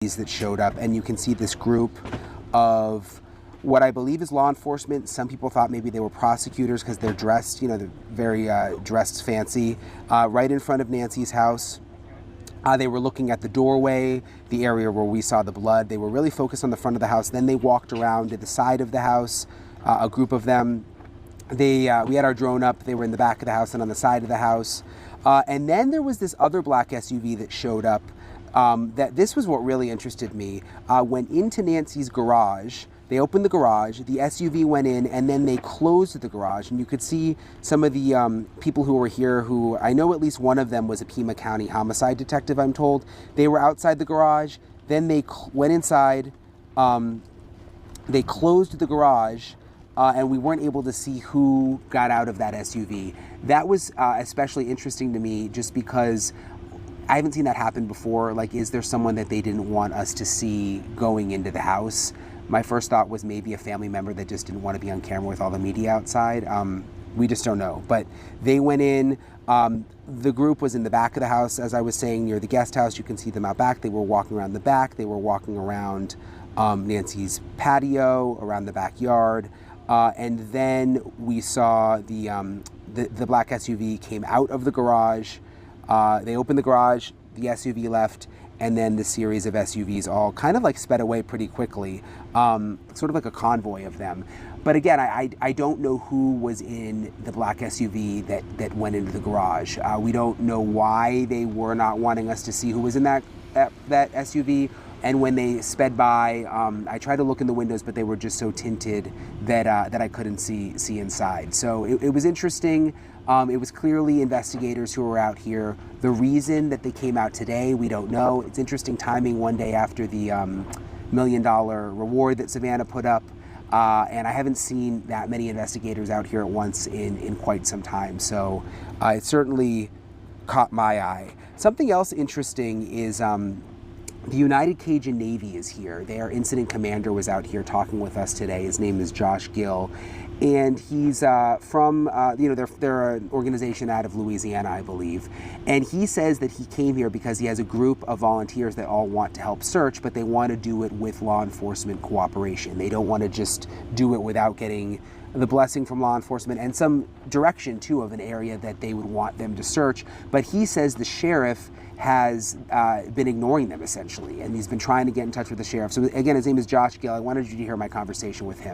that showed up, and you can see this group of what I believe is law enforcement. Some people thought maybe they were prosecutors because they're dressed, they're very dressed fancy, right in front of Nancy's house. They were looking at the doorway, the area where we saw the blood. They were really focused on the front of the house. Then they walked around to the side of the house, a group of them. We had our drone up. They were in the back of the house and on the side of the house. And then there was this other black SUV that showed up. This was what really interested me. Went into Nancy's garage. They opened the garage, the SUV went in, and then they closed the garage. And you could see some of the people who were here who, I know at least one of them was a Pima County homicide detective, I'm told. They were outside the garage, then they went inside, they closed the garage, and we weren't able to see who got out of that SUV. That was especially interesting to me just because I haven't seen that happen before. Like, is there someone that they didn't want us to see going into the house? My first thought was maybe a family member that just didn't want to be on camera with all the media outside. We just don't know. But they went in. The group was in the back of the house, as I was saying, near the guest house. You can see them out back. They were walking around the back. They were walking around Nancy's patio, around the backyard. And then we saw the black SUV came out of the garage. They opened the garage, the SUV left, and then the series of SUVs all kind of like sped away pretty quickly, sort of like a convoy of them. But again, I don't know who was in the black SUV that went into the garage. We don't know why they were not wanting us to see who was in that SUV. And when they sped by, I tried to look in the windows, but they were just so tinted that I couldn't see inside. So it was interesting. It was clearly investigators who were out here. The reason that they came out today, we don't know. It's interesting timing, one day after the $1 million reward that Savannah put up. And I haven't seen that many investigators out here at once in quite some time. So it certainly caught my eye. Something else interesting is the United Cajun Navy is here. Their incident commander was out here talking with us today. His name is Josh Gill. And he's from, they're an organization out of Louisiana, I believe. And he says that he came here because he has a group of volunteers that all want to help search, but they want to do it with law enforcement cooperation. They don't want to just do it without getting the blessing from law enforcement and some direction, too, of an area that they would want them to search. But he says the sheriff has been ignoring them, essentially, and he's been trying to get in touch with the sheriff. So, again, his name is Josh Gill. I wanted you to hear my conversation with him.